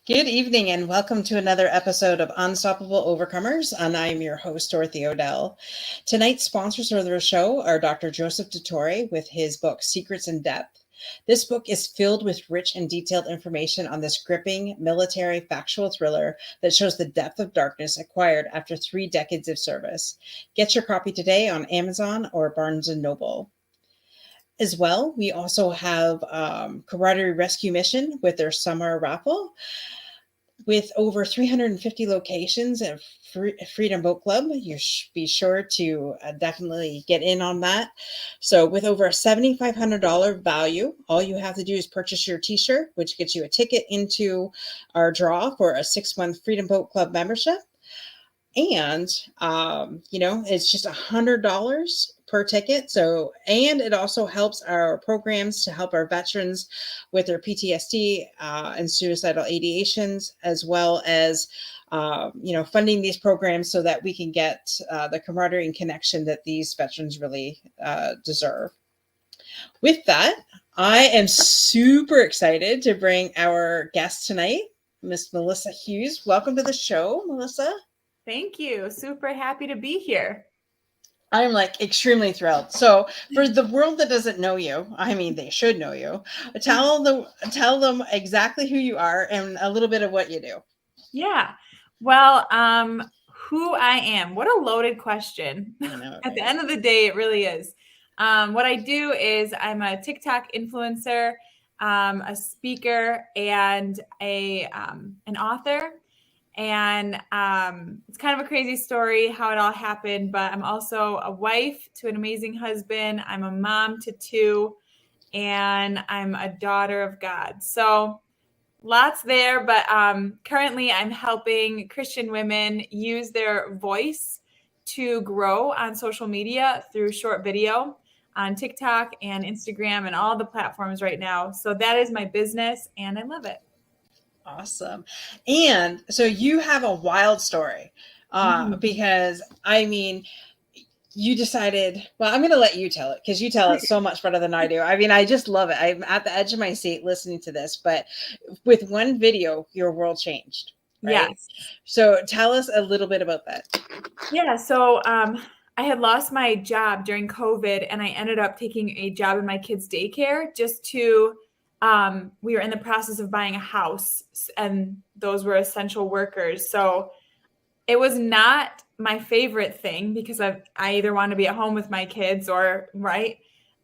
Good evening and welcome to another episode of Unstoppable Overcomers, and I'm your host, Dorothy Odell. Tonight's sponsors of the show are Dr. Joseph DeTore with his book, Secrets in Depth. This book is filled with rich and detailed information on this gripping military factual thriller that shows the depth of darkness acquired after 3 decades of service. Get your copy today on Amazon or Barnes & Noble. As well, we also have Camaraderie Rescue Mission with their summer raffle. With over 350 locations at Freedom Boat Club, you should be sure to definitely get in on that. So with over a $7,500 value, all you have to do is purchase your t-shirt, which gets you a ticket into our draw for a 6-month Freedom Boat Club membership. And, it's just $100 per ticket. So, and it also helps our programs to help our veterans with their PTSD and suicidal ideations, as well as, funding these programs so that we can get the camaraderie and connection that these veterans really deserve. With that, I am super excited to bring our guest tonight, Miss Melissa Hughes. Welcome to the show, Melissa. Thank you. Super happy to be here. I'm extremely thrilled. So for the world that doesn't know you, I mean, they should know you. Tell them exactly who you are and a little bit of what you do. Yeah. Well, who I am. What a loaded question. I know, right? At the end of the day, it really is. What I do is I'm a TikTok influencer, a speaker, and an author. And it's kind of a crazy story how it all happened, but I'm also a wife to an amazing husband. I'm a mom to 2, and I'm a daughter of God. So lots there, but currently I'm helping Christian women use their voice to grow on social media through short video on TikTok and Instagram and all the platforms right now. So that is my business, and I love it. Awesome. And so you have a wild story because, I mean, you decided, well, I'm going to let you tell it because you tell it so much better than I do. I mean, I just love it. I'm at the edge of my seat listening to this, but with one video, your world changed. Right? Yes. So tell us a little bit about that. Yeah. So I had lost my job during COVID, and I ended up taking a job in my kids' daycare just to we were in the process of buying a house, and those were essential workers. So it was not my favorite thing because I either want to be at home with my kids or right.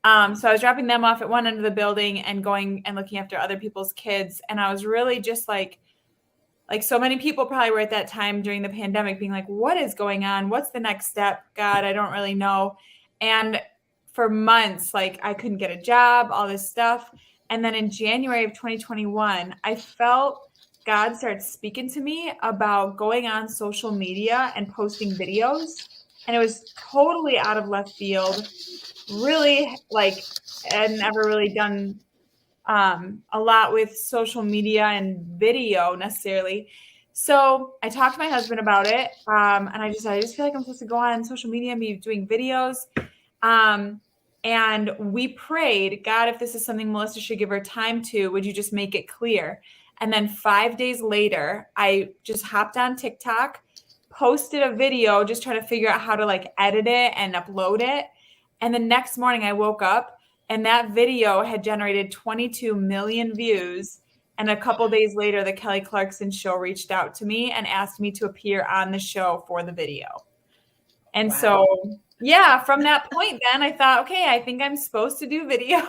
So I was dropping them off at one end of the building and going and looking after other people's kids. And I was really just like so many people probably were at that time during the pandemic being like, what is going on? What's the next step? God, I don't really know. And for months, I couldn't get a job, all this stuff. And then in January of 2021, I felt God started speaking to me about going on social media and posting videos. And it was totally out of left field. Really, I'd never really done a lot with social media and video necessarily. So I talked to my husband about it. And I just feel like I'm supposed to go on social media and be doing videos. And we prayed, God, if this is something Melissa should give her time to, would you just make it clear? And then 5 days later, I just hopped on TikTok, posted a video, just trying to figure out how to edit it and upload it. And the next morning I woke up and that video had generated 22 million views. And a couple days later, the Kelly Clarkson show reached out to me and asked me to appear on the show for the video. And Wow. So yeah, from that point, then I thought, okay, I think I'm supposed to do videos.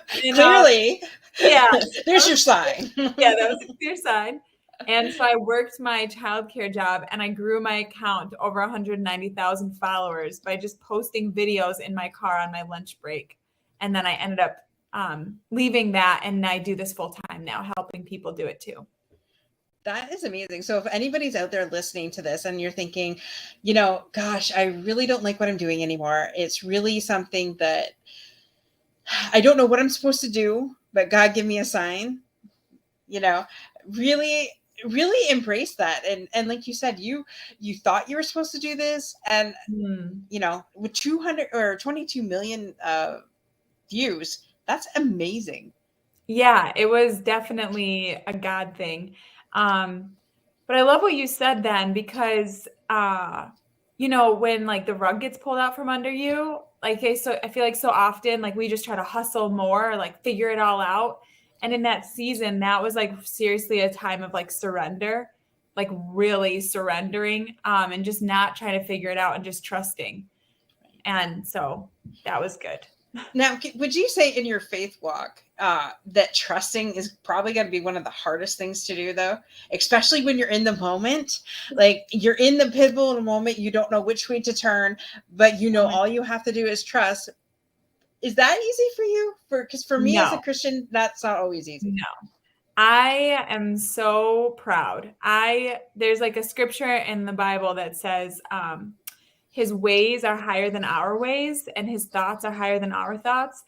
Clearly. Yeah. There's your sign. Yeah, that was a clear sign. And so I worked my childcare job and I grew my account to over 190,000 followers by just posting videos in my car on my lunch break. And then I ended up leaving that, and I do this full time now, helping people do it too. That is amazing. So if anybody's out there listening to this and you're thinking, gosh, I really don't like what I'm doing anymore. It's really something that I don't know what I'm supposed to do, but God give me a sign, you know, really really embrace that. And like you said, you thought you were supposed to do this, and with 200 or 22 million views, that's amazing. Yeah, it was definitely a God thing. But I love what you said then because when like the rug gets pulled out from under you, like I feel like so often like we just try to hustle more or like figure it all out. And in that season, that was like seriously a time of like surrender, like really surrendering, and just not trying to figure it out and just trusting. And so that was good. Now, would you say in your faith walk that trusting is probably going to be one of the hardest things to do, though, especially when you're in the moment? Like you're in the pivotal moment, you don't know which way to turn, but Oh my, all you have to do is trust. Is that easy for you? Because for me as a no, Christian, that's not always easy. no. I am so proud. There's like a scripture in the Bible that says, his ways are higher than our ways and his thoughts are higher than our thoughts.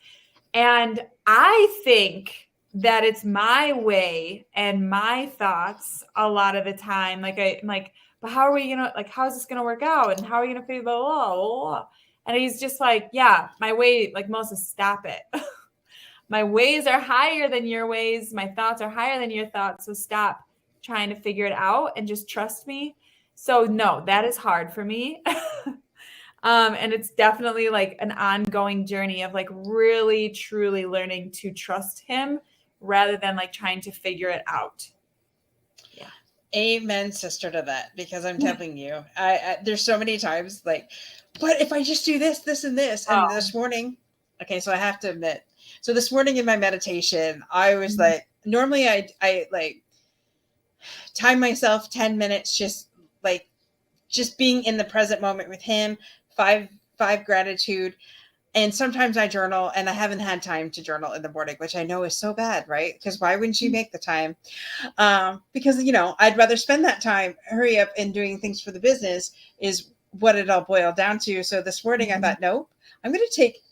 And I think that it's my way and my thoughts a lot of the time. I'm like, but how are we gonna like how is this gonna work out? And how are we gonna figure the law? And he's just like, yeah, my way, like Moses, stop it. My ways are higher than your ways. My thoughts are higher than your thoughts. So stop trying to figure it out and just trust me. So no, that is hard for me. And it's definitely like an ongoing journey of like really truly learning to trust him rather than like trying to figure it out. Yeah. Amen, sister, to that. Because I'm telling you, there's so many times like, but if I just do this, this, and this, and Oh. this morning, okay, so I have to admit, so this morning in my meditation, I was Mhm. like, normally I like time myself 10 minutes, just being in the present moment with him, five gratitude. And sometimes I journal, and I haven't had time to journal in the morning, which I know is so bad, right? Because why wouldn't you make the time? Because I'd rather spend that time hurry up and doing things for the business is what it all boiled down to. So this morning I Mhm. thought, nope, I'm going to take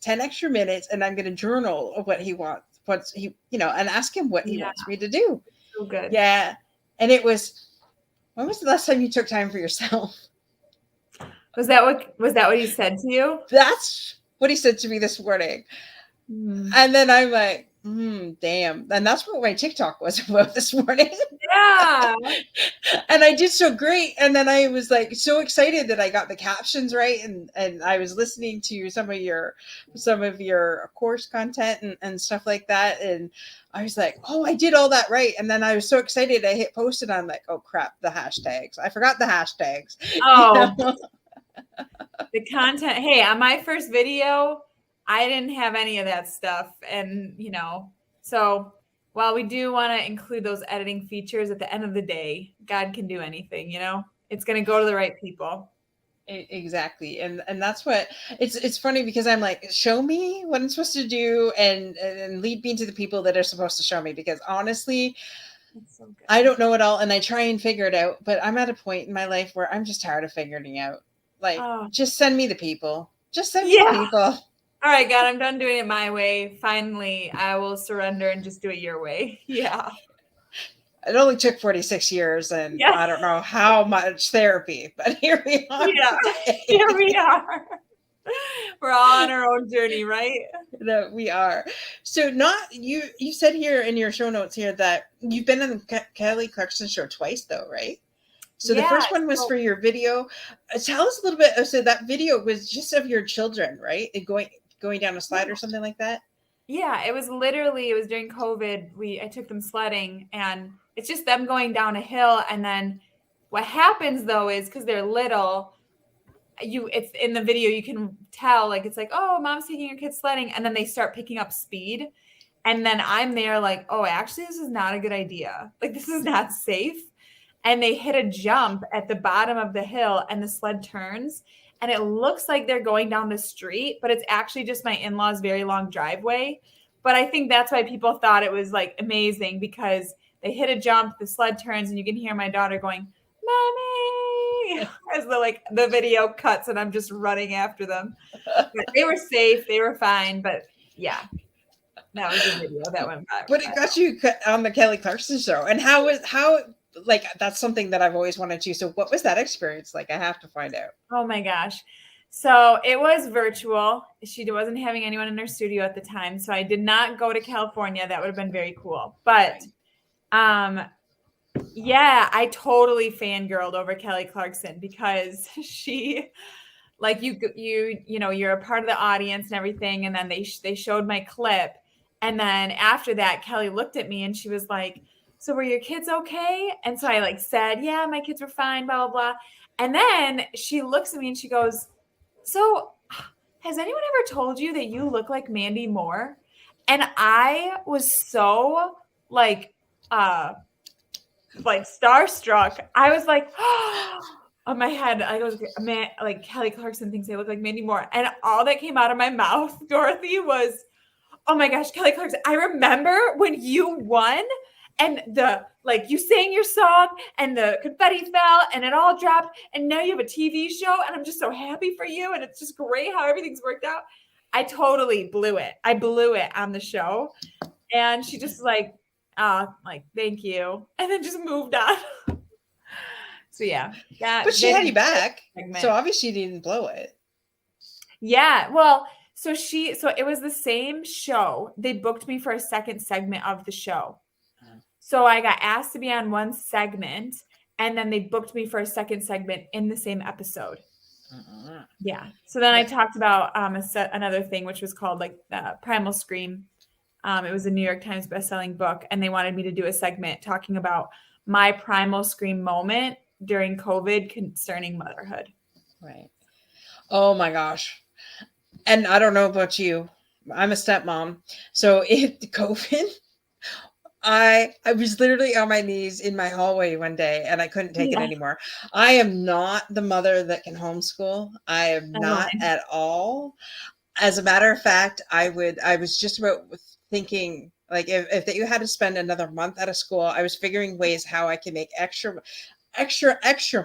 10 extra minutes and I'm going to journal of what he wants, and ask him what he Yeah, wants me to do. so good. Yeah. And when was the last time you took time for yourself? Was that what he said to you? That's what he said to me this morning. Mm. And then I'm like, damn. And that's what my TikTok was about this morning. Yeah. And I did so great. And then I was like so excited that I got the captions right. And I was listening to some of your course content and stuff like that. And I was like, oh, I did all that right. And then I was so excited. I hit post and I'm like, oh crap, the hashtags. I forgot the hashtags. Oh, the content. Hey, on my first video, I didn't have any of that stuff. And, so while we do want to include those editing features at the end of the day, God can do anything, it's going to go to the right people. Exactly. And that's what it's funny because I'm like, show me what I'm supposed to do and lead me to the people that are supposed to show me, because honestly, That's so good. I don't know it all and I try and figure it out, but I'm at a point in my life where I'm just tired of figuring it out. Like, Oh, just send me the people. Just send me the yeah. people. All right, God, I'm done doing it my way. Finally, I will surrender and just do it your way. Yeah. It only took 46 years and Yeah. I don't know how much therapy, but here we are Yeah. today. Here we are. We're all on our own journey, right? That we are. So not you said here in your show notes here that you've been on the Kelly Clarkson show twice though, right? So the Yeah. first one was So, for your video. Tell us a little bit. So that video was just of your children, right? And going down a yeah. slide or something like that. Yeah, it was during COVID. I took them sledding and it's just them going down a hill. And then what happens though is because they're little, it's in the video, you can tell like it's like, oh, mom's taking your kids sledding, and then they start picking up speed. And then I'm there like, oh, actually, this is not a good idea. Like, this is not safe. And they hit a jump at the bottom of the hill and the sled turns. And it looks like they're going down the street, but it's actually just my in-laws' very long driveway. But I think that's why people thought it was like amazing, because they hit a jump, the sled turns, and you can hear my daughter going, "Mommy," as the video cuts, and I'm just running after them. But they were safe, they were fine, but yeah, that was the video that went by. But it got you on the Kelly Clarkson show. And like, that's something that I've always wanted to. So what was that experience like? I have to find out. Oh my gosh. So it was virtual. She wasn't having anyone in her studio at the time. So I did not go to California. That would have been very cool. But yeah, I totally fangirled over Kelly Clarkson because she, like, you're a part of the audience and everything. And then they showed my clip. And then after that, Kelly looked at me and she was like, "So were your kids okay?" And so I said, "Yeah, my kids were fine, blah, blah, blah." And then she looks at me and she goes, "So has anyone ever told you that you look like Mandy Moore?" And I was so starstruck. I was like, on my head, I was man, like, Kelly Clarkson thinks I look like Mandy Moore. And all that came out of my mouth, Dorothy, was, "Oh my gosh, Kelly Clarkson, I remember when you won and you sang your song and the confetti fell and it all dropped and now you have a TV show and I'm just so happy for you and it's just great how everything's worked out." I totally blew it. I blew it on the show. And she just "Thank you." And then just moved on. So yeah. But she had you back. So obviously you didn't blow it. Yeah. Well, so it was the same show. They booked me for a second segment of the show. So I got asked to be on one segment and then they booked me for a second segment in the same episode. Yeah. So then I talked about another thing, which was called Primal Scream. It was a New York Times bestselling book, and they wanted me to do a segment talking about my primal scream moment during COVID concerning motherhood. Right. Oh my gosh. And I don't know about you. I'm a stepmom. So COVID, I was literally on my knees in my hallway one day and I couldn't take it anymore. I am not the mother that can homeschool. I am not at all. As a matter of fact, I was just about thinking, like, if you had to spend another month at a school, I was figuring ways how I can make extra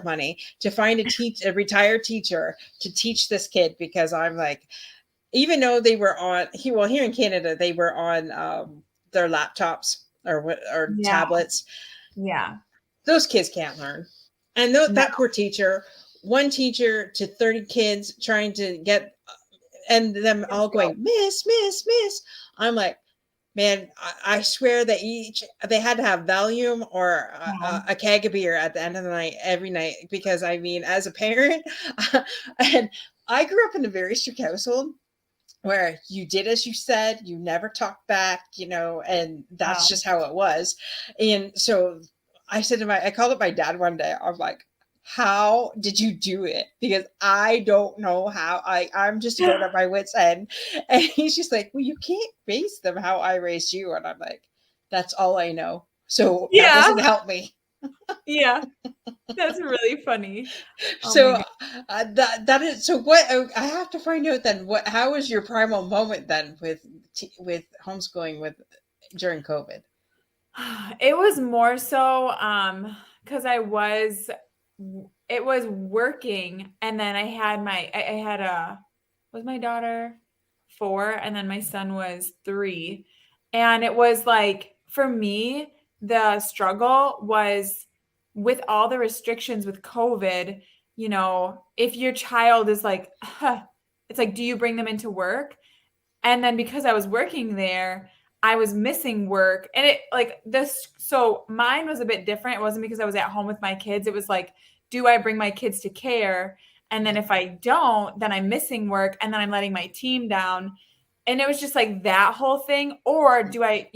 money to find a retired teacher to teach this kid, because I'm like, even though they were here in Canada, they were on their laptops or tablets. Yeah. Those kids can't learn. And that poor teacher, one teacher to 30 kids trying to get, and them all going, "Miss, miss, miss." I'm like, man, I swear that they had to have Valium or a keg of beer at the end of the night, every night. Because I mean, as a parent, and I grew up in a very strict household where you did as you said, you never talked back, and that's just how it was. And so I called up my dad one day. I'm like, "How did you do it? Because I don't know how. I'm just going at my wit's end." And he's just like, "Well, you can't raise them how I raised you." And I'm like, "That's all I know. So that doesn't help me." Yeah. That's really funny. So that is, so what I have to find out then, how was your primal moment then with homeschooling during COVID? It was more so because it was working, and then was my daughter 4 and then my son was 3, and it was like, for me, the struggle was with all the restrictions with COVID. If your child is like, it's like, do you bring them into work? And then because I was working there, I was missing work. And so mine was a bit different. It wasn't because I was at home with my kids. It was like, do I bring my kids to care? And then if I don't, then I'm missing work and then I'm letting my team down. And it was just like that whole thing. Or do I,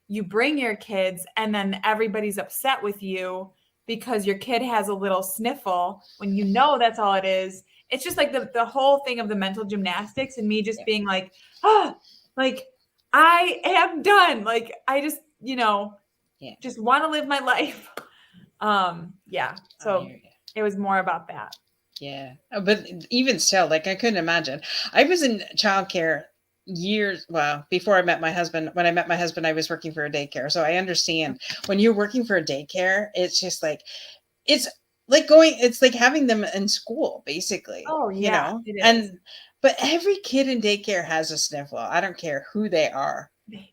you bring your kids and then everybody's upset with you because your kid has a little sniffle when that's all it is. It's just like the whole thing of the mental gymnastics and me just being like, like, I am done. Like, I just, just want to live my life. So it was more about that. Yeah. But even still, like, I couldn't imagine. I was in childcare years, well, before I met my husband. When I met my husband, I was working for a daycare, so I understand when you're working for a daycare, it's just like it's like going it's like having them in school basically, Oh, you yeah, know. it is. And but every kid in daycare has a sniffle. I don't care who they are. Right.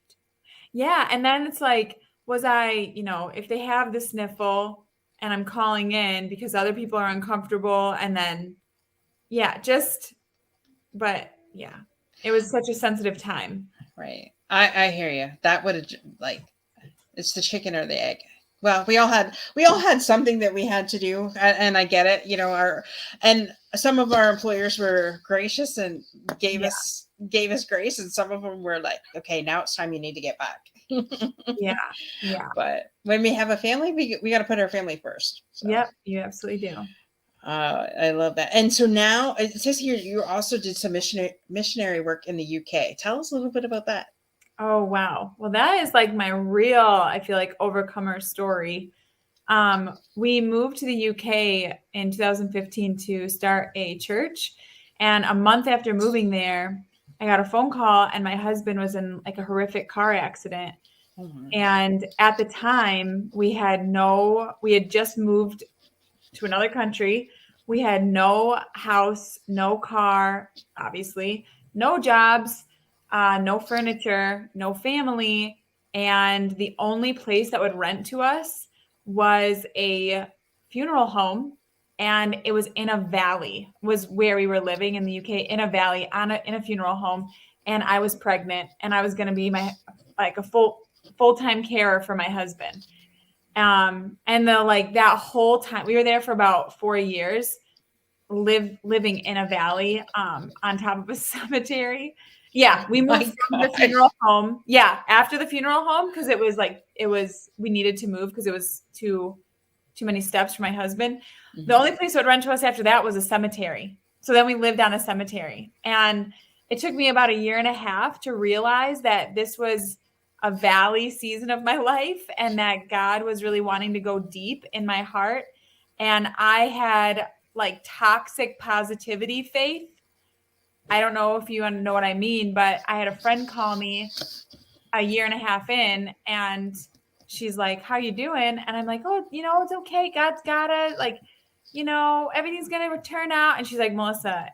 Yeah, and then it's like, was I, if they have the sniffle and I'm calling in because other people are uncomfortable, and then, yeah, but yeah, it was such a sensitive time. Right. I hear you. That would have, like, it's the chicken or the egg. Well, we all had something that we had to do, and I get it. Our and some of our employers were gracious and gave Yeah, us grace, and some of them were like, okay, now it's time you need to get back. yeah, yeah. But when we have a family, we got to put our family first. So Yep, you absolutely do. I love that. And so now it says here you also did some missionary work in the UK. Tell us a little bit about that. Oh, wow. Well, that is like my real, I feel like, overcomer story. We moved to the UK in 2015 to start a church. And a month after moving there, I got a phone call, and my husband was in like a horrific car accident. Oh my. And at the time, we had just moved to another country. We had no house, no car, obviously, no jobs, no furniture, no family. And the only place that would rent to us was a funeral home. And it was in a valley, was where we were living in the UK, in a valley, in a funeral home. And I was pregnant, and I was going to be a full-time carer for my husband. And that whole time we were there for about 4 years, living in a valley, on top of a cemetery. Yeah, we moved My from the gosh. funeral home. Yeah, after the funeral home, because we needed to move because it was too many steps for my husband. The Mhm. only place that would rent to us after that was a cemetery. So then we lived on a cemetery. And it took me about a year and a half to realize that this was a valley season of my life, and that God was really wanting to go deep in my heart. And I had like toxic positivity faith. I don't know if you know what I mean, but I had a friend call me a year and a half in, and she's like, "How you doing?" And I'm like, "Oh, it's okay. God's got it. Like, everything's going to turn out." And she's like, "Melissa,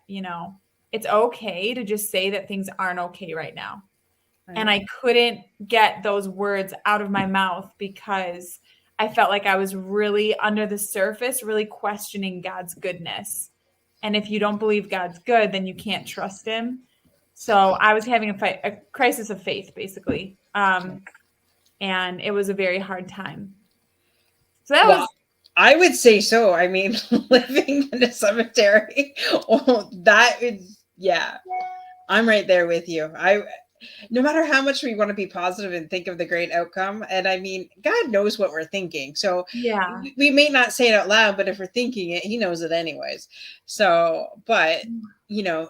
it's okay to just say that things aren't okay right now." And Right. I couldn't get those words out of my mouth because I felt like I was really under the surface, really questioning God's goodness. And if you don't believe God's good, then you can't trust him. So I was having a crisis of faith, basically. And it was a very hard time. So that Well, was, I would say so. I mean, living in a cemetery, oh, that is, yeah, I'm right there with you. No matter how much we want to be positive and think of the great outcome, and I mean, God knows what we're thinking. So yeah. we may not say it out loud, but if we're thinking it, He knows it anyways. So, but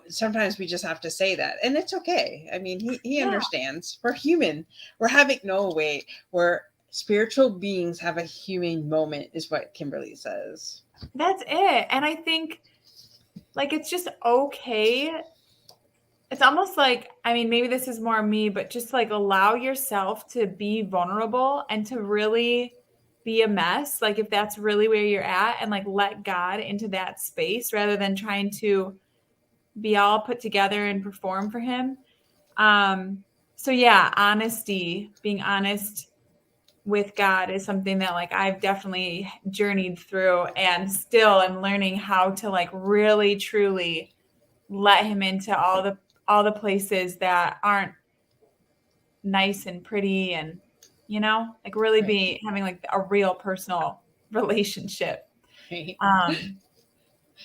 sometimes we just have to say that, and it's okay. I mean, He Yeah, understands. We're human. We're having no way. We're spiritual beings have a human moment, is what Kimberly says. that's it. And I think like it's just okay. It's almost like, I mean, maybe this is more me, but just like allow yourself to be vulnerable and to really be a mess. Like if that's really where you're at, and like let God into that space rather than trying to be all put together and perform for him. Um, so yeah, honesty, being honest with God is something that like I've definitely journeyed through, and still am learning how to like really truly let him into all the places that aren't nice and pretty, and like really Right. be having like a real personal relationship. Right. um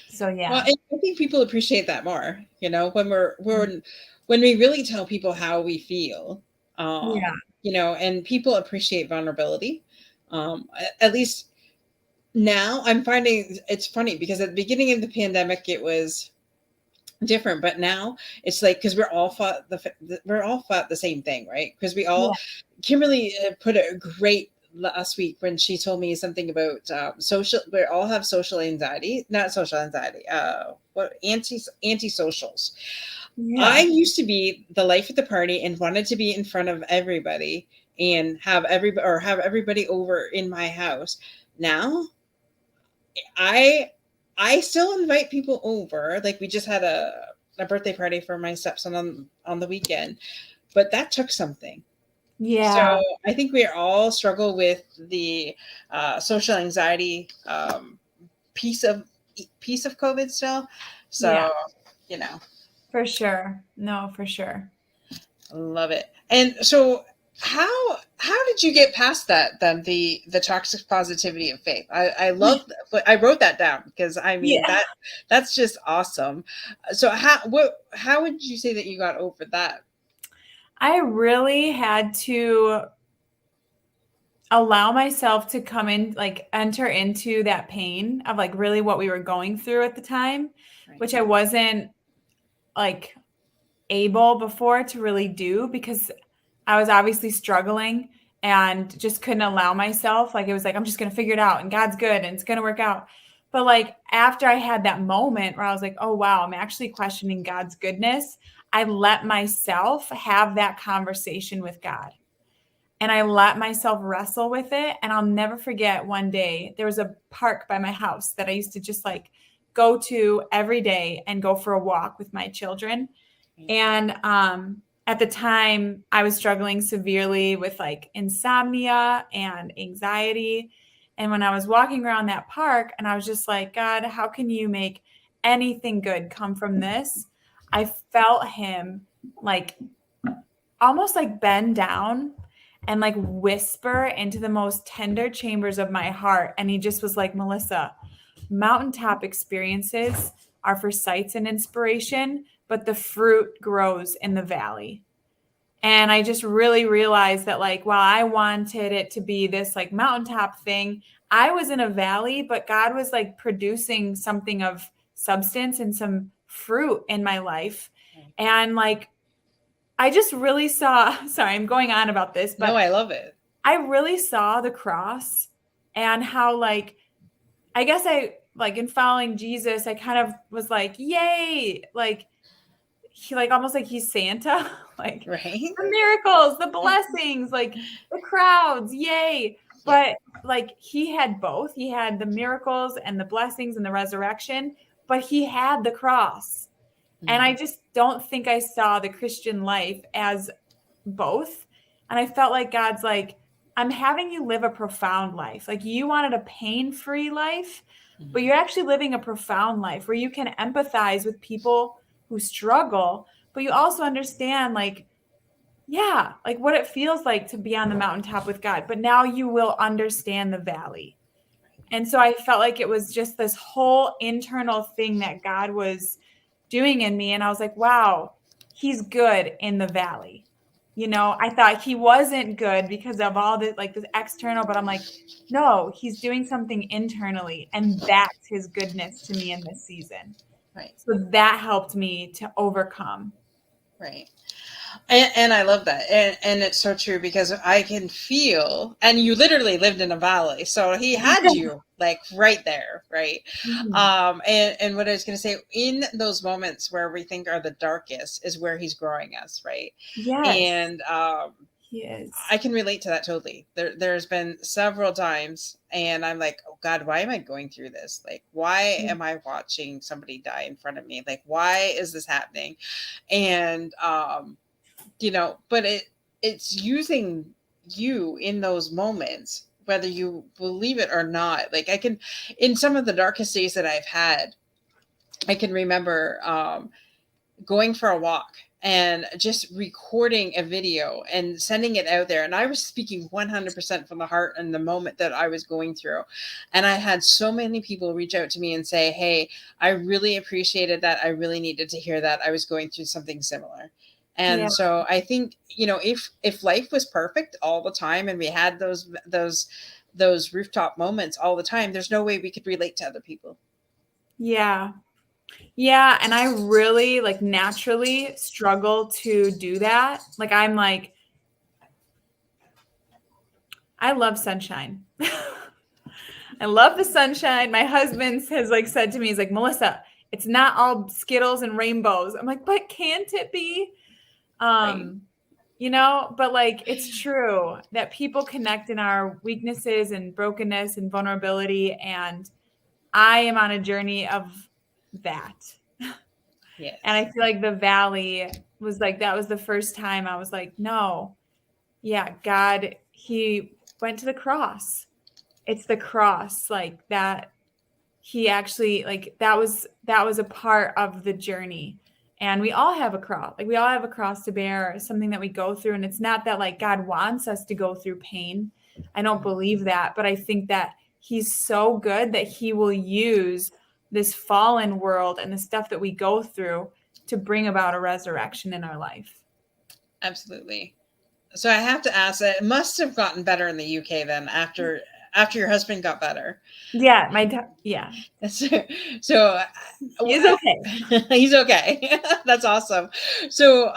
so Well, yeah. and I think people appreciate that more, when we really tell people how we feel, Yeah, and people appreciate vulnerability. At least now I'm finding it's funny because at the beginning of the pandemic it was different, but now it's like because we're all fought the same thing, right? Because we yeah, all Kimberly put a great last week when she told me something about social. We all have social anxiety, not social anxiety. What anti-socials. I Yeah. used to be the life of the party and wanted to be in front of everybody and have everybody over in my house. Now I I still invite people over. Like we just had a birthday party for my stepson on the weekend, but that took something. So Yeah. I think we all struggle with the social anxiety piece of piece of COVID still. Yeah. So you know, For sure. No, for sure. love it. And so how did you get past that then, the toxic positivity of faith? I love, but I wrote that down because I mean Yeah. that's just awesome. So how would you say that you got over that? I really had to allow myself to come in, like enter into that pain of like really what we were going through at the time, Right. which I wasn't like able before to really do because I was obviously struggling and just couldn't allow myself. Like it was like, I'm just going to figure it out and God's good and it's going to work out. But like after I had that moment where I was like, oh, wow, I'm actually questioning God's goodness, I let myself have that conversation with God. And I let myself wrestle with it. And I'll never forget one day there was a park by my house that I used to just like go to every day and go for a walk with my children. And at the time, I was struggling severely with like insomnia and anxiety. And when I was walking around that park, and I was just like, God, how can you make anything good come from this? I felt him like almost like bend down and like whisper into the most tender chambers of my heart. And he just was like, Melissa, mountaintop experiences are for sights and inspiration, but the fruit grows in the valley. And I just really realized that, like, while I wanted it to be this like mountaintop thing, I was in a valley, but God was like producing something of substance and some fruit in my life. Right. And like, I just really saw, sorry, I'm going on about this, No, but I love it. I really saw the cross and how, like, I guess I like in following Jesus, I kind of was like, yay, like he like almost like he's Santa, like Right. the miracles, the blessings, like the crowds, yay. Yep. But like he had both. He had the miracles and the blessings and the resurrection, but he had the cross. And I Mhm. just don't think I saw the Christian life as both. And I felt like God's like, I'm having you live a profound life. Like you wanted a pain free life, but Mhm. you're actually living a profound life where you can empathize with people who struggle, but you also understand, like, yeah, like what it feels like to be on the mountaintop with God. But now you will understand the valley. And so I felt like it was just this whole internal thing that God was doing in me. And I was like, wow, he's good in the valley. You know, I thought he wasn't good because of all the like this external, but I'm like, no, he's doing something internally. And that's his goodness to me in this season. Right. So that helped me to overcome. Right. And I love that. And it's so true because I can feel, and you literally lived in a valley. So he had you like right there, right? Mhm. And what I was going to say, in those moments where we think are the darkest is where he's growing us, right? Yes, And he is. I can relate to that totally. There's been several times, and I'm like, oh God, why am I going through this? Like, why am I watching somebody die in front of me? Like, why is this happening? And but it's using you in those moments, whether you believe it or not. Like I can, in some of the darkest days that I've had, I can remember going for a walk and just recording a video and sending it out there. And I was speaking 100% from the heart in the moment that I was going through. And I had so many people reach out to me and say, hey, I really appreciated that. I really needed to hear that. I was going through something similar. Yeah. And so I think, if life was perfect all the time and we had those rooftop moments all the time, there's no way we could relate to other people. Yeah. Yeah, and I really like naturally struggle to do that. Like I love sunshine. I love the sunshine. My husband has like said to me, he's like, Melissa, it's not all Skittles and rainbows. I'm like, but can't it be? Right. But like it's true that people connect in our weaknesses and brokenness and vulnerability. And I am on a journey of that. And Yes. I feel like the valley was like, that was the first time I was like, no, yeah, God, he went to the cross. It's the cross, like that. He actually, like, that was a part of the journey. And we all have a cross. Like we all have a cross to bear, something that we go through. And it's not that like God wants us to go through pain. I don't believe that, but I think that he's so good that he will use this fallen world and the stuff that we go through to bring about a resurrection in our life. Absolutely. So I have to ask, it must have gotten better in the UK then after your husband got better. Yeah, yeah. So, so He's okay. he's okay. That's awesome. So,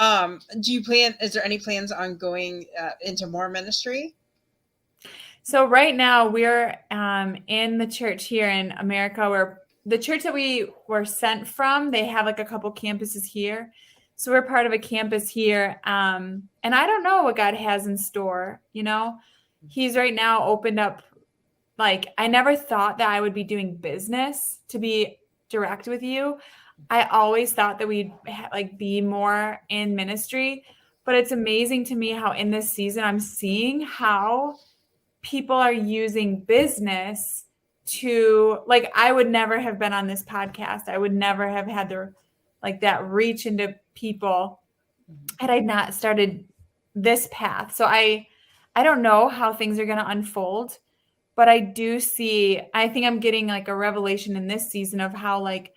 is there any plans on going into more ministry? So right now we're in the church here in America, where the church that we were sent from, they have like a couple campuses here. So we're part of a campus here. And I don't know what God has in store. He's right now opened up, like, I never thought that I would be doing business, to be direct with you. I always thought that we'd like be more in ministry, but it's amazing to me how in this season I'm seeing how people are using business to, like, I would never have been on this podcast. I would never have had that reach into people had I not started this path. So I don't know how things are going to unfold, but I think I'm getting like a revelation in this season of how like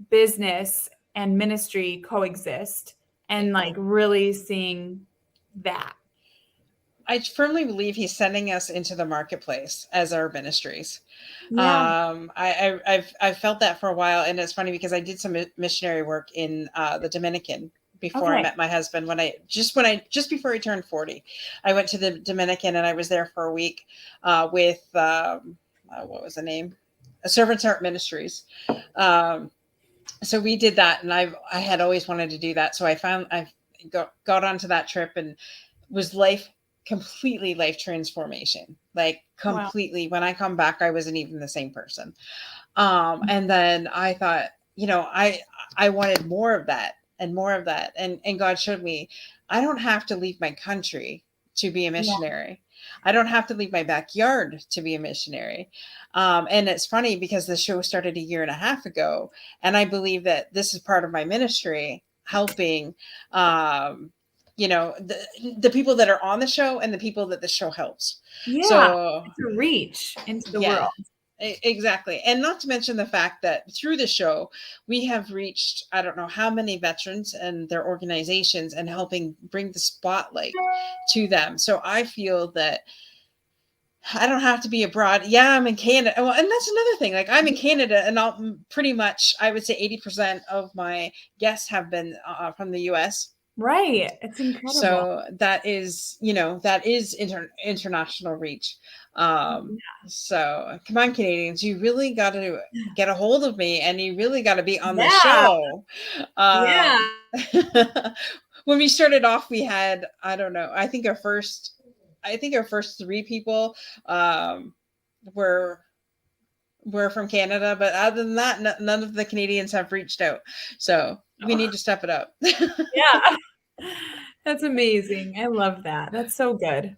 business and ministry coexist, and like really seeing that. I firmly believe he's sending us into the marketplace as our ministries. Yeah. I've felt that for a while, and it's funny because I did some missionary work in the Dominican before I Okay. met my husband. Just before he turned 40, I went to the Dominican and I was there for a week with what was the name? Servants Heart Ministries. So we did that, and I had always wanted to do that. So I got onto that trip, and was completely life transformation, like Wow. completely. When I come back, I wasn't even the same person. And then I thought, I wanted more of that and more of that. And God showed me, I don't have to leave my country to be a Yeah. missionary. I don't have to leave my backyard to be a missionary. And it's funny because the show started a year and a half ago. And I believe that this is part of my ministry, helping, the people that are on the show and the people that the show helps. Yeah. So It's a reach into the yeah, world. exactly. And not to mention the fact that through the show, we have reached, I don't know how many veterans and their organizations, and helping bring the spotlight to them. So I feel that I don't have to be abroad. Yeah, I'm in Canada. Well, and that's another thing. Like, I'm in Canada, and pretty much, I would say 80% of my guests have been from the US. Right. It's incredible. So that is international reach. Um, so come on, Canadians, you really got to get a hold of me, and you really got to be on the Yeah. show. Yeah. Um, when we started off, we had, I don't know, I think our first three people were from Canada, but other than that, none of the Canadians have reached out. So we need to step it up. Yeah. That's amazing. I love that. That's so good.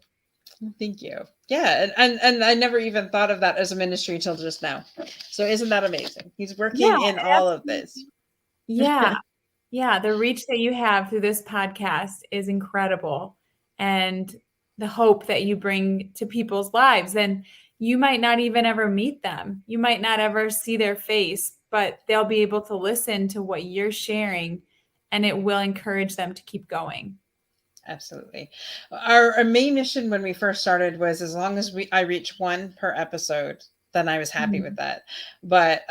Thank you. Yeah, and I never even thought of that as a ministry till just now. So isn't that amazing? He's Yeah. working in all of this. Yeah. Yeah. The reach that you have through this podcast is incredible. And the hope that you bring to people's lives. And you might not even ever meet them. You might not ever see their face, but they'll be able to listen to what you're sharing, and it will encourage them to keep going. Absolutely. Our main mission when we first started was, as long as I reach one per episode, then I was happy with that. But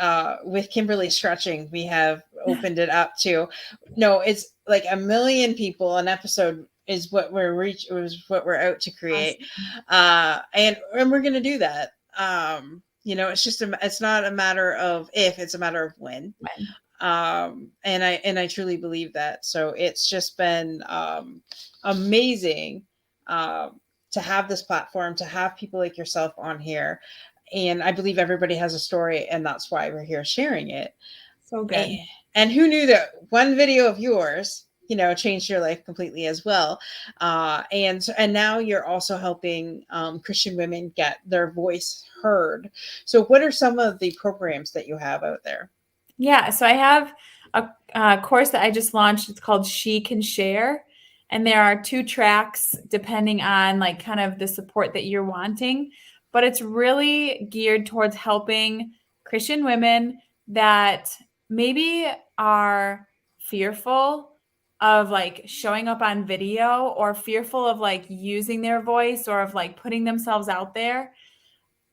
with Kimberly Stretching, we have opened it up to, no, it's like 1 million people an episode is what we're out to create. Awesome. And we're going to do that. It's not a matter of if, it's a matter of when. When. And I truly believe that. So it's just been amazing to have this platform, to have people like yourself on here. And I believe everybody has a story, and that's why we're here sharing it. So good. And who knew that one video of yours, changed your life completely as well. And now you're also helping Christian women get their voice heard. So what are some of the programs that you have out there? Yeah, so I have a course that I just launched. It's called She Can Share. And there are 2 tracks depending on like kind of the support that you're wanting. But it's really geared towards helping Christian women that maybe are fearful of like showing up on video, or fearful of like using their voice, or of like putting themselves out there,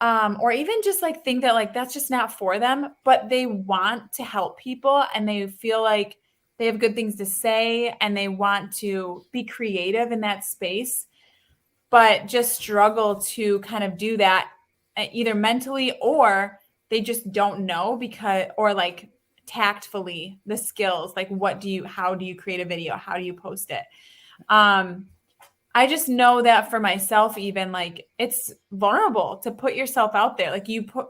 or even just like think that like that's just not for them, but they want to help people and they feel like they have good things to say and they want to be creative in that space, but just struggle to kind of do that, either mentally, or they just don't know, because, or like tactfully the skills, like how do you create a video? How do you post it? I just know that for myself, even like it's vulnerable to put yourself out there. Like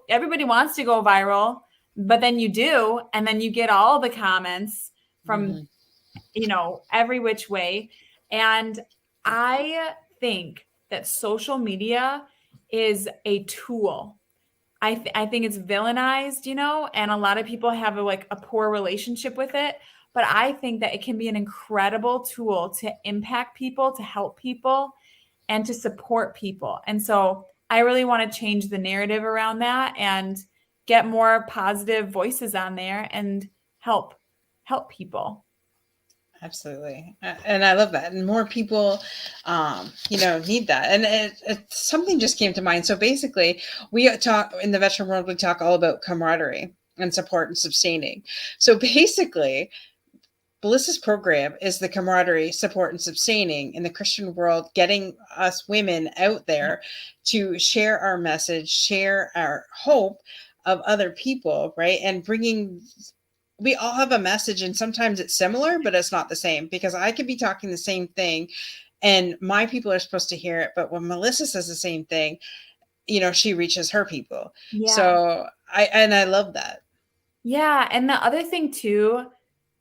everybody wants to go viral, but then you do, and then you get all the comments from, every which way. And I think that social media is a tool. I think it's villainized, and a lot of people have a poor relationship with it. But I think that it can be an incredible tool to impact people, to help people, and to support people. And so I really want to change the narrative around that and get more positive voices on there and help people. Absolutely. And I love that. And more people, need that. And something just came to mind. So basically, we talk in the veteran world, we talk all about camaraderie and support and sustaining. So basically, Melissa's program is the camaraderie, support, and sustaining in the Christian world, getting us women out there to share our message, share our hope of other people, right? And we all have a message, and sometimes it's similar, but it's not the same, because I could be talking the same thing and my people are supposed to hear it. But when Melissa says the same thing, she reaches her people. Yeah. So I love that. Yeah. And the other thing too,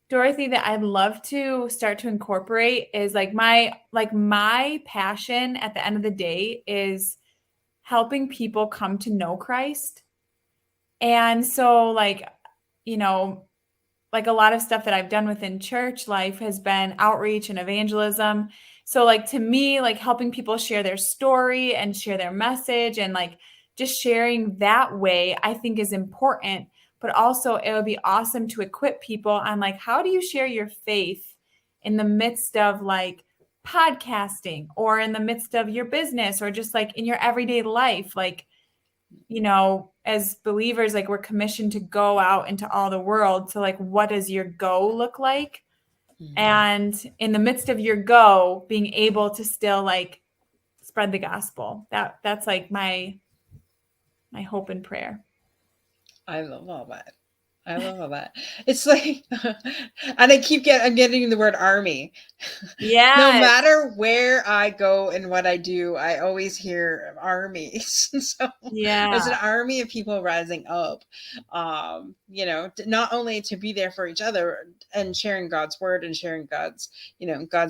Dorothy, that I'd love to start to incorporate is like my passion at the end of the day is helping people come to know Christ. And so like a lot of stuff that I've done within church life has been outreach and evangelism. So like to me, like helping people share their story and share their message, and like just sharing that way, I think is important. But also it would be awesome to equip people on like, how do you share your faith in the midst of like podcasting, or in the midst of your business, or just like in your everyday life? Like, as believers, like we're commissioned to go out into all the world. So like, what does your go look like? Mm-hmm. And in the midst of your go, being able to still like spread the gospel. That's like my hope and prayer. I love all that. I love all that. It's like, and I'm getting the word army. No Yeah. matter where I go and what I do, I always hear armies. So Yeah. there's an army of people rising up, not only to be there for each other and sharing God's word and sharing God's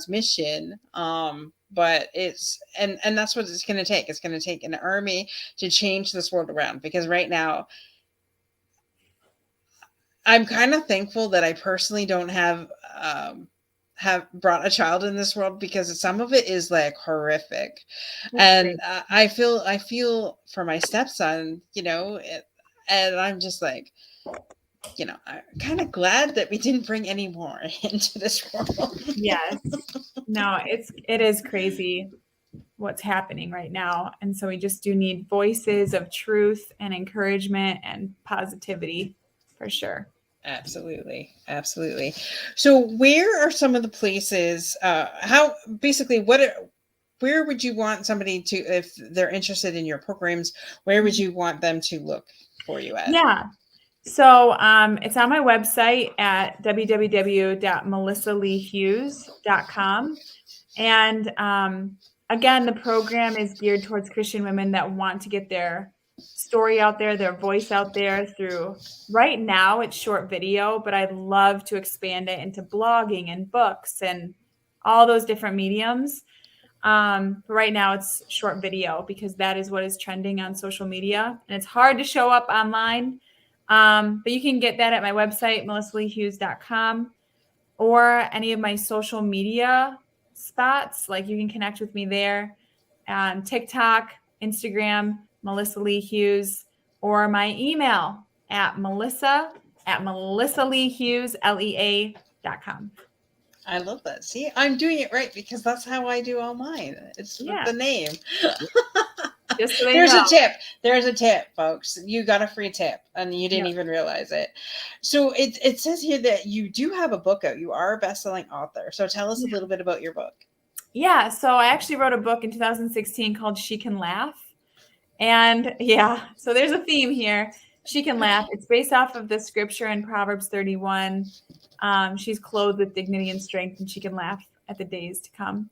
mission. But and that's what it's going to take. It's going to take an army to change this world around, because right now, I'm kind of thankful that I personally don't have brought a child in this world, because some of it is like horrific. And I feel for my stepson, and I'm just like, I'm kind of glad that we didn't bring any more into this world. Yes. No, it is crazy what's happening right now. And so we just do need voices of truth and encouragement and positivity, for sure. Absolutely. Absolutely. So where are some of the places, how basically where would you want somebody to, if they're interested in your programs, where would you want them to look for you at? Yeah. So it's on my website at www.melissaleehughes.com. And again, the program is geared towards Christian women that want to get their story out there, their voice out there through, right now it's short video, but I'd love to expand it into blogging and books and all those different mediums. But right now it's short video because that is what is trending on social media. And it's hard to show up online. But you can get that at my website, melissaleehughes.com, or any of my social media spots. Like you can connect with me there on TikTok, Instagram, Melissa Lee Hughes, or my email at melissa@melissaleehughes.com. I love that. See, I'm doing it right because that's how I do all mine. It's with Yeah. the name. Just so they There's know. a tip. There's a tip, folks. You got a free tip and you didn't Yep. even realize it. So it says here that you do have a book out. You are a best-selling author. So tell us a little bit about your book. Yeah, so I actually wrote a book in 2016 called She Can Laugh. And yeah, so there's a theme here. She can laugh. It's based off of the scripture in Proverbs 31. She's clothed with dignity and strength, and she can laugh at the days to come.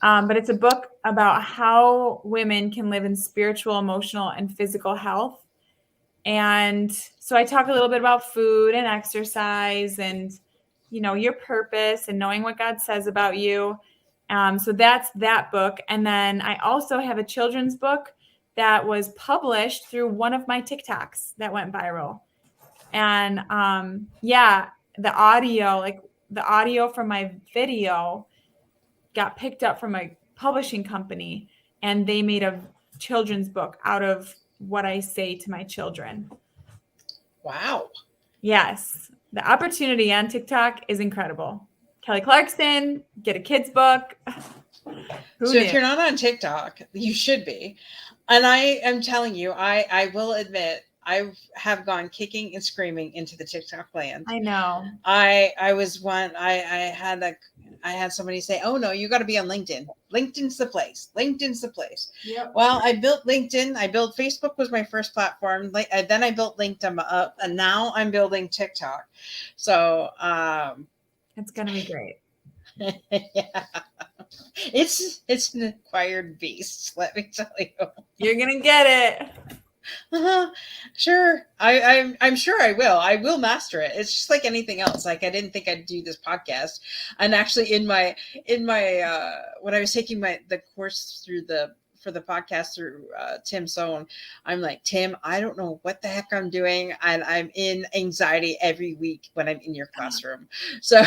But it's a book about how women can live in spiritual, emotional, and physical health. And so I talk a little bit about food and exercise and, your purpose and knowing what God says about you. So that's that book. And then I also have a children's book that was published through one of my TikToks that went viral. And the audio from my video got picked up from a publishing company, and they made a children's book out of what I say to my children. Wow. Yes. The opportunity on TikTok is incredible. Kelly Clarkson, get a kid's book. So if you're not on TikTok, you should be. And I am telling you, I will admit, I have gone kicking and screaming into the TikTok land. I know. I was one. I had somebody say, "Oh no, you got to be on LinkedIn. LinkedIn's the place. LinkedIn's the place." Yep. Well, I built LinkedIn. I built Facebook was my first platform. Then I built LinkedIn up, and now I'm building TikTok. So it's gonna be great. Yeah. It's an acquired beast. Let me tell you. You're gonna get it. Sure. I'm sure I will. I will master it. It's just like anything else. Like I didn't think I'd do this podcast. And actually in my when I was taking the course for the podcast through Tim Sohn, I'm like, Tim, I don't know what the heck I'm doing. And I'm in anxiety every week when I'm in your classroom. So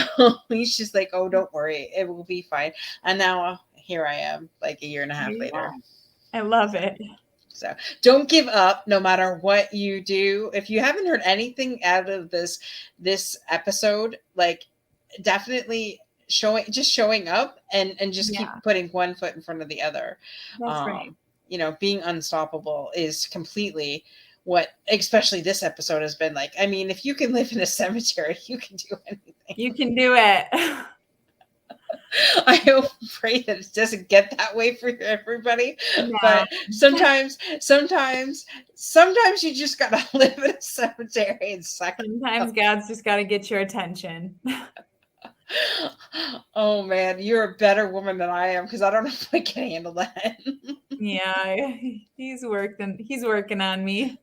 he's just like, oh, don't worry. It will be fine. And now here I am like a year and a half later. I love it. So don't give up no matter what you do. If you haven't heard anything out of this episode, like definitely showing up and just keep putting one foot in front of the other. That's right. Being unstoppable is completely what especially this episode has been like. I mean, if you can live in a cemetery, you can do anything. You can do it. I pray that it doesn't get that way for everybody. No. But sometimes you just gotta live in a cemetery and suck. Sometimes God's just gotta get your attention. Oh man, you're a better woman than I am because I don't know if I can handle that. Yeah, he's working on me.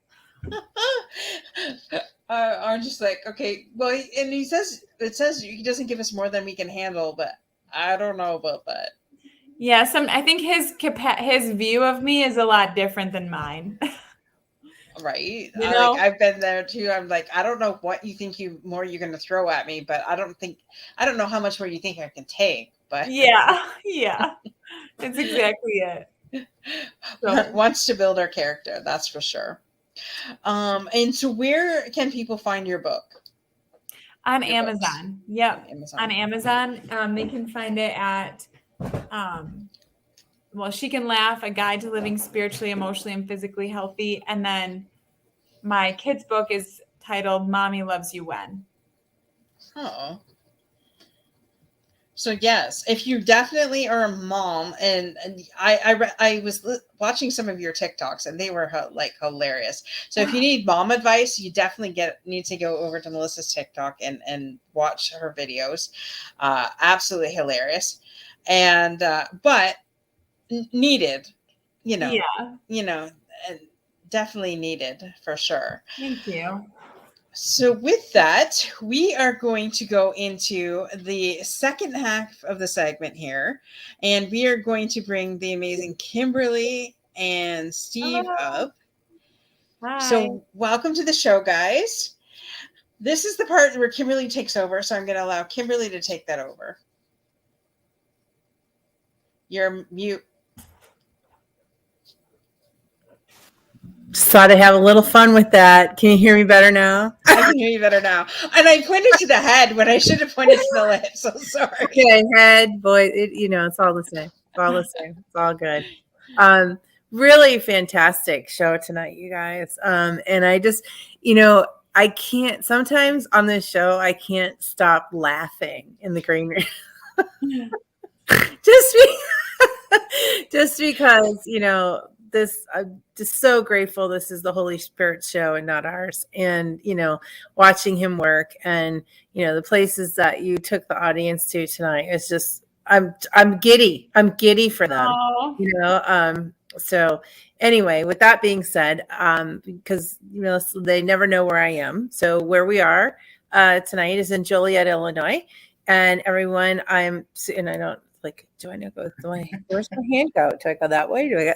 I'm just like, okay, well, and it says he doesn't give us more than we can handle, but I don't know about that. Yeah, I think his view of me is a lot different than mine. Right. Like I've been there too. I'm like, I don't know what you think you're going to throw at me, but I don't know how much more you think I can take. But yeah, it's exactly it. So. Wants to build our character, that's for sure. And so where can people find your book? On Amazon. Yep. On Amazon. They can find it at She Can Laugh, A Guide to Living Spiritually, Emotionally, and Physically Healthy. And then my kids' book is titled Mommy Loves You When. Oh. So yes, if you definitely are a mom, and I was watching some of your TikToks, and they were like hilarious. So if you need mom advice, you definitely need to go over to Melissa's TikTok and watch her videos. Absolutely hilarious, and but needed, Yeah. And definitely needed for sure. Thank you. So, with that, we are going to go into the second half of the segment here, and we are going to bring the amazing Kimberly and Steve Hello. up. Hi. So, welcome to the show, guys. This is the part where Kimberly takes over, so I'm going to allow Kimberly to take that over. You're mute. Just thought I'd have a little fun with that. Can you hear me better now? I can hear you better now. And I pointed to the head when I should have pointed to the lips. So sorry. Okay, head, voice, it's all the same. It's all the same. It's all good. Really fantastic show tonight, you guys. And I just, I can't, sometimes on this show, I can't stop laughing in the green room. just because, this I'm just so grateful this is the Holy Spirit show and not ours. And watching him work, and the places that you took the audience to tonight, it's just I'm giddy for them. So anyway, with that being said, because they never know where I am, so where we are tonight is in Joliet, Illinois. And everyone, and I don't do I know where's my hand go? Do I go that way? Do I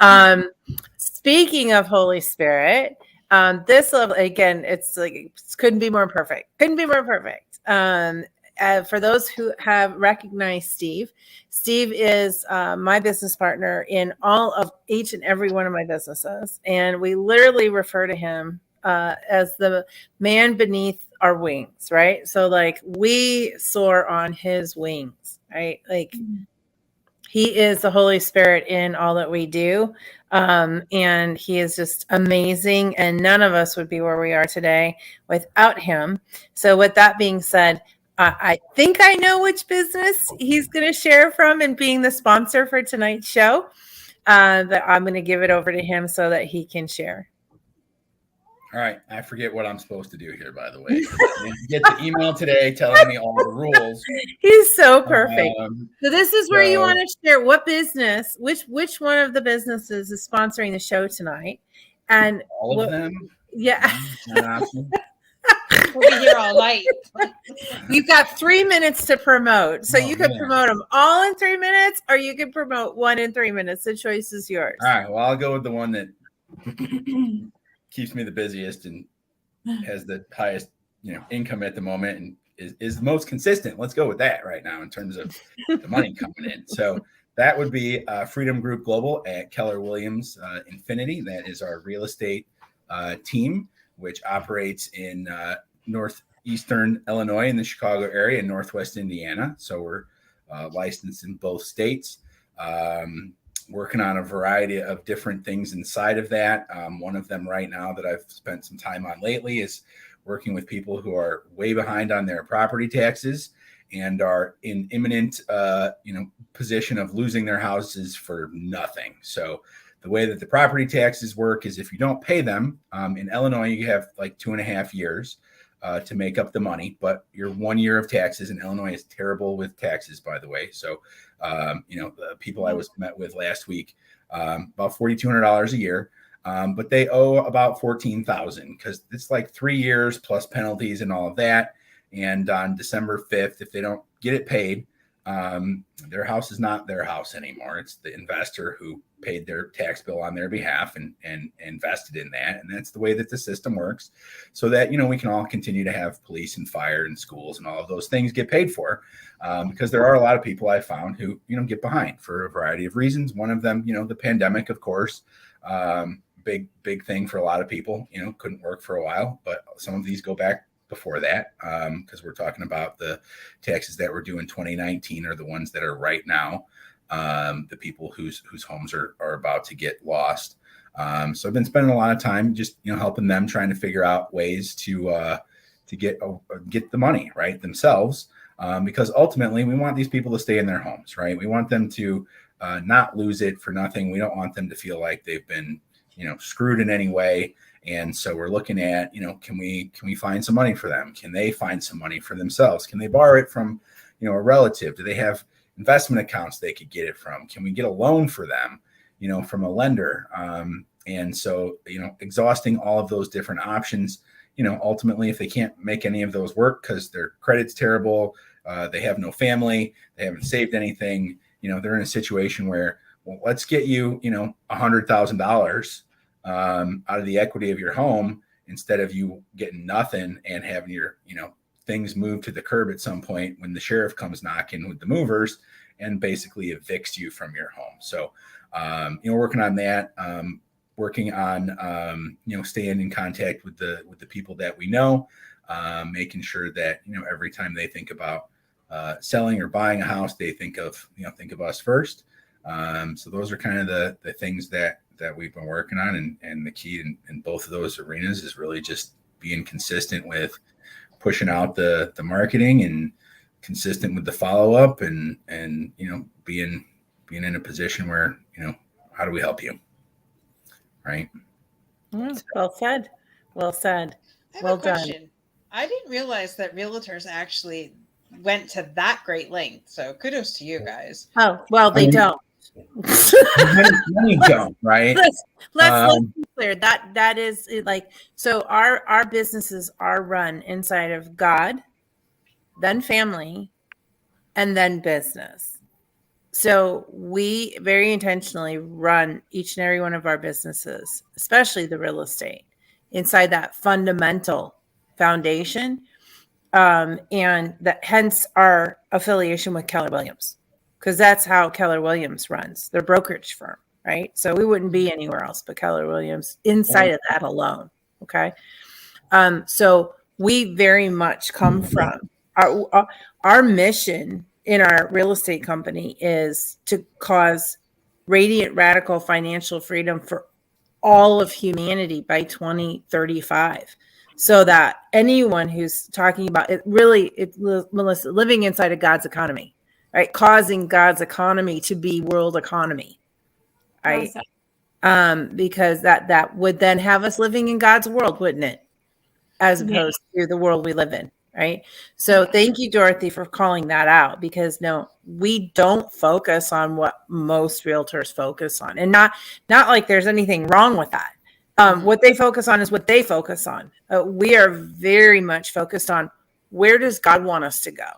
go? Speaking of Holy Spirit, this again, it couldn't be more perfect. For those who have recognized Steve is my business partner in each and every one of my businesses. And we literally refer to him as the man beneath our wings, right? So we soar on his wings, right? He is the Holy Spirit in all that we do. And he is just amazing. And none of us would be where we are today without him. So with that being said, I think I know which business he's going to share from, and being the sponsor for tonight's show, that I'm going to give it over to him so that he can share. All right. I forget what I'm supposed to do here, by the way. You get the email today telling me all the rules. He's so perfect. So this is where you want to share what business, which one of the businesses is sponsoring the show tonight. And all of them? Yeah. We'll be here all night. You've got 3 minutes to promote. So you could promote them all in 3 minutes, or you can promote one in 3 minutes. The choice is yours. All right. Well, I'll go with the one that keeps me the busiest and has the highest, income at the moment, and is the most consistent. Let's go with that right now in terms of the money coming in. So that would be Freedom Group Global at Keller Williams Infinity. That is our real estate team, which operates in northeastern Illinois, in the Chicago area, and northwest Indiana. So we're licensed in both states. Working on a variety of different things inside of that. One of them right now that I've spent some time on lately is working with people who are way behind on their property taxes and are in imminent, position of losing their houses for nothing. So the way that the property taxes work is, if you don't pay them, in Illinois, you have 2.5 years to make up the money, but your 1 year of taxes in Illinois is terrible with taxes, by the way. So, the people I met with last week, about $4,200 a year, but they owe about $14,000 because it's 3 years plus penalties and all of that. And on December 5th, if they don't get it paid, their house is not their house anymore. It's the investor who paid their tax bill on their behalf and invested in that. And that's the way that the system works, so that, we can all continue to have police and fire and schools and all of those things get paid for, because there are a lot of people I found who, get behind for a variety of reasons. One of them, the pandemic, of course, big thing for a lot of people, couldn't work for a while, but some of these go back before that, because we're talking about the taxes that were due in 2019 are the ones that are right now, the people whose homes are about to get lost. So I've been spending a lot of time just, helping them, trying to figure out ways to get the money right themselves. Because ultimately we want these people to stay in their homes, right? We want them to not lose it for nothing. We don't want them to feel like they've been, screwed in any way. And so we're looking at, can we find some money for them? Can they find some money for themselves? Can they borrow it from, a relative? Do they have investment accounts they could get it from? Can we get a loan for them, from a lender? And so, exhausting all of those different options, ultimately, if they can't make any of those work because their credit's terrible, they have no family, they haven't saved anything, they're in a situation where, well, let's get you, $100,000 out of the equity of your home instead of you getting nothing and having your, things moved to the curb at some point when the sheriff comes knocking with the movers and basically evicts you from your home. So, working on that, working on, staying in contact with the people that we know, making sure that, every time they think about selling or buying a house, they think of us first. So those are kind of the things that we've been working on. And the key in both of those arenas is really just being consistent with pushing out the marketing and consistent with the follow-up and being in a position where, how do we help you? Right. Well said. Well said. I have Well a done. question. I didn't realize that realtors actually went to that great length. So kudos to you guys. Oh, well, they don't. Many don't, right? Let's be clear. That is like, so our businesses are run inside of God, then family, and then business. So we very intentionally run each and every one of our businesses, especially the real estate, inside that fundamental foundation. And that hence our affiliation with Keller Williams, because that's how Keller Williams runs their brokerage firm, right? So we wouldn't be anywhere else but Keller Williams inside of that alone. Okay. So we very much come from our mission in our real estate company is to cause radiant radical financial freedom for all of humanity by 2035, so that anyone who's talking about it really, Melissa, living inside of God's economy, right? Causing God's economy to be world economy, right? Awesome. Because that would then have us living in God's world, wouldn't it? As opposed to the world we live in, right? So thank you, Dorothy, for calling that out, because no, we don't focus on what most realtors focus on, and not like there's anything wrong with that. What they focus on is what they focus on. We are very much focused on where does God want us to go,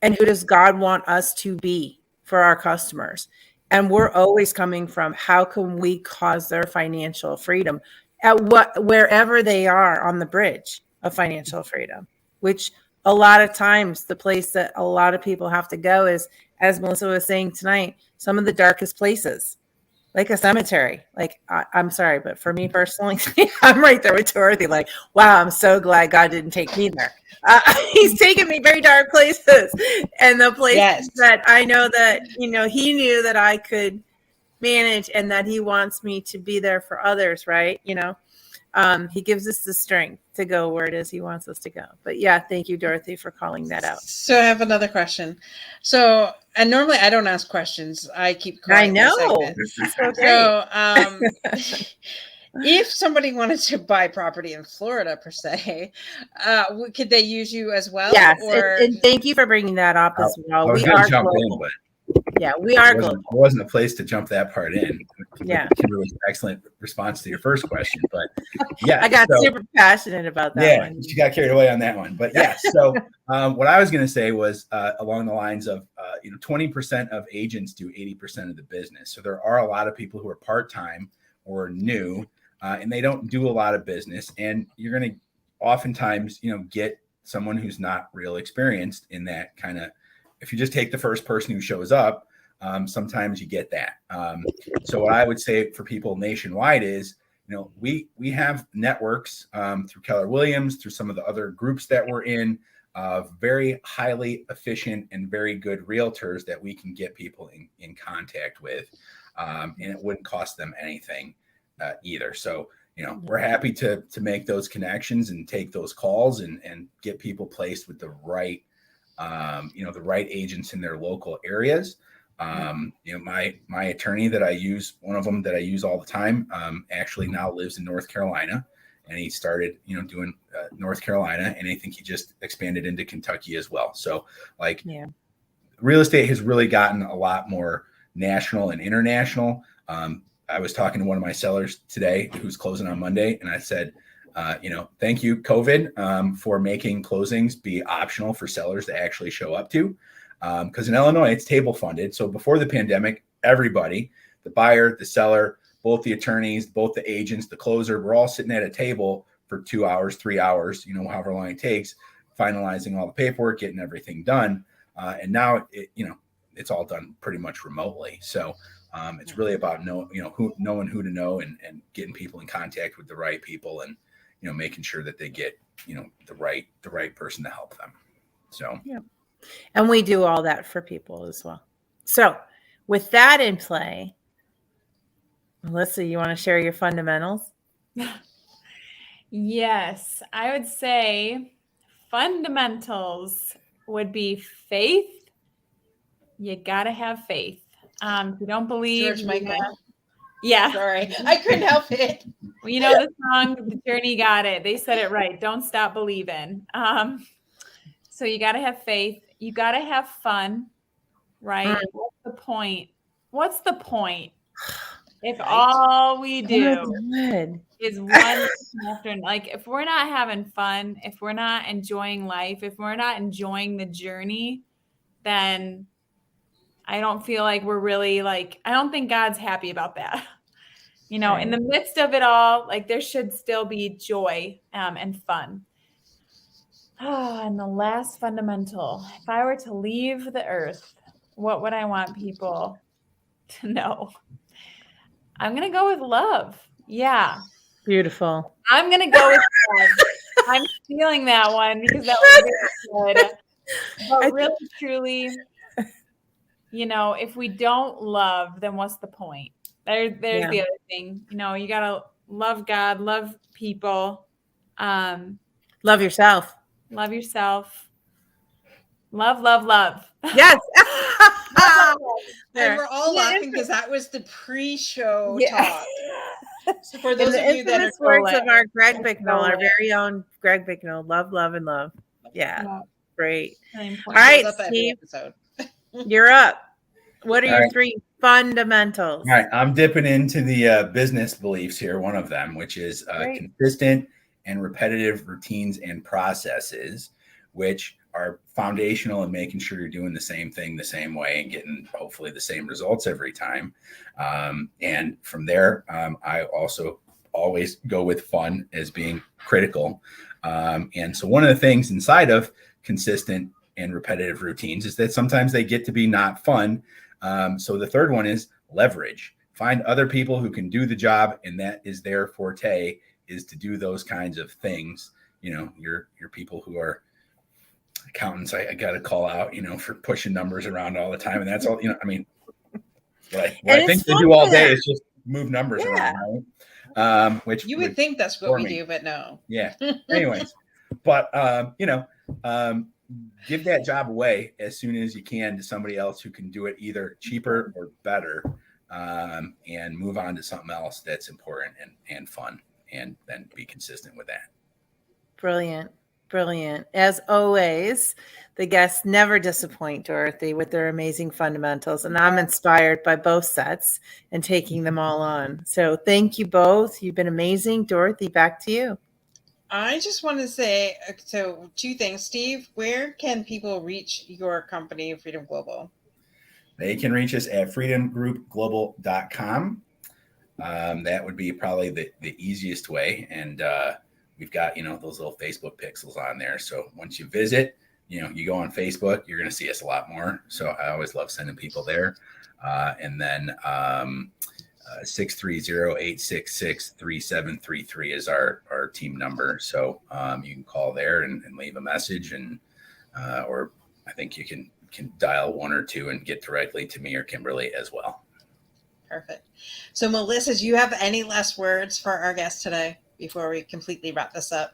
and who does God want us to be for our customers. And we're always coming from how can we cause their financial freedom at wherever they are on the bridge of financial freedom, which a lot of times the place that a lot of people have to go is, as Melissa was saying tonight, some of the darkest places, like a cemetery. Like, I'm sorry, but for me personally, I'm right there with Dorothy. Like, wow, I'm so glad God didn't take me there. He's taken me very dark places, and the places that I know that, he knew that I could manage, and that he wants me to be there for others, right? He gives us the strength to go where it is he wants us to go. But yeah, thank you, Dorothy, for calling that out. So I have another question. So, and normally I don't ask questions. I keep quiet. I know. So, if somebody wanted to buy property in Florida, per se, could they use you as well? Yes, and thank you for bringing that up as well. We are global. We are global. There wasn't a place to jump that part in. Yeah, Kimberly's excellent response to your first question, but yeah, I got super passionate about that one. She got carried away on that one, but yeah. So what I was going to say was along the lines of 20% of agents do 80% of the business. So there are a lot of people who are part-time or new, and they don't do a lot of business, and you're going to oftentimes get someone who's not real experienced in that kind of. If you just take the first person who shows up, sometimes you get that. So what I would say for people nationwide is, we have networks through Keller Williams, through some of the other groups that we're in, very highly efficient and very good realtors that we can get people in contact with, and it wouldn't cost them anything. either. So, we're happy to make those connections and take those calls and get people placed with the right, the right agents in their local areas. My attorney that I use, one of them that I use all the time, actually now lives in North Carolina, and he started, doing North Carolina, and I think he just expanded into Kentucky as well. So real estate has really gotten a lot more national and international. I was talking to one of my sellers today who's closing on Monday, and I said, thank you, COVID, for making closings be optional for sellers to actually show up to. Because in Illinois, it's table funded. So before the pandemic, everybody, the buyer, the seller, both the attorneys, both the agents, the closer, we're all sitting at a table for 2 hours, 3 hours, however long it takes, finalizing all the paperwork, getting everything done. And now, it's all done pretty much remotely. So it's really about knowing who to know and getting people in contact with the right people and, making sure that they get, the right person to help them. So, and we do all that for people as well. So with that in play, Melissa, you want to share your fundamentals? Yes, I would say fundamentals would be faith. You got to have faith. If you don't believe, George Michael. Yeah. Sorry, I couldn't help it. Well, the song, The Journey got it. They said it right. Don't stop believing. So you got to have faith. You got to have fun, right? What's the point? What's the point if all we do is one after, like, if we're not having fun, if we're not enjoying life, if we're not enjoying the journey, then I don't feel like we're really I don't think God's happy about that. In the midst of it all, there should still be joy and fun. And the last fundamental, if I were to leave the earth, what would I want people to know? I'm going to go with love. Yeah. Beautiful. I'm going to go with love. I'm feeling that one because that was very good. But really, truly, if we don't love, then what's the point? There's the other thing. You got to love God, love people. Love yourself. Love yourself. Love. Yes. And we're all laughing because that was the pre-show talk. So for those of you that are words of our Greg Bicknell, our very own Greg Bicknell, love, and love. Yeah. Great. All right, Steve, you're up. What are your 3 fundamentals? All right. I'm dipping into the business beliefs here. One of them, which is consistent and repetitive routines and processes, which are foundational in making sure you're doing the same thing the same way and getting hopefully the same results every time. And from there, I also always go with fun as being critical. And so one of the things inside of consistent and repetitive routines is that sometimes they get to be not fun. So the third one is leverage. Find other people who can do the job, and that is their forte, is to do those kinds of things. Your people who are accountants, I got to call out, for pushing numbers around all the time. And that's all, what I think they do all day is just move numbers around, right? Which you would think that's what we do, but no. Yeah. Anyways, but, give that job away as soon as you can to somebody else who can do it either cheaper or better, and move on to something else that's important and fun, and then be consistent with that. Brilliant. As always, the guests never disappoint Dorothy with their amazing fundamentals, and I'm inspired by both sets and taking them all on. So thank you both. You've been amazing. Dorothy, back to you. I just want to say, 2 things. Steve, where can people reach your company, Freedom Global? They can reach us at freedomgroupglobal.com. That would be probably the easiest way. And we've got, those little Facebook pixels on there. So once you visit, you go on Facebook, you're going to see us a lot more. So I always love sending people there. And then 630-866-3733 is our team number. So you can call there and leave a message, and or I think you can dial 1 or 2 and get directly to me or Kimberly as well. Perfect. So, Melissa, do you have any last words for our guest today before we completely wrap this up?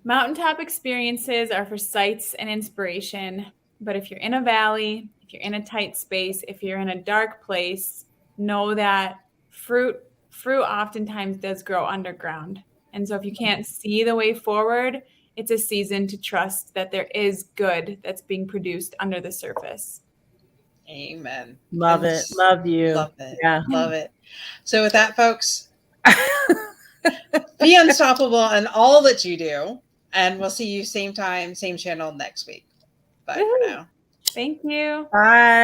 Mountaintop experiences are for sights and inspiration. But if you're in a valley, if you're in a tight space, if you're in a dark place, know that fruit oftentimes does grow underground. And so if you can't see the way forward, it's a season to trust that there is good that's being produced under the surface. Amen. Love it. Love you. Love it. Yeah. Love it. So with that, folks, be unstoppable in all that you do. And we'll see you same time, same channel next week. Bye for now. Thank you. Bye.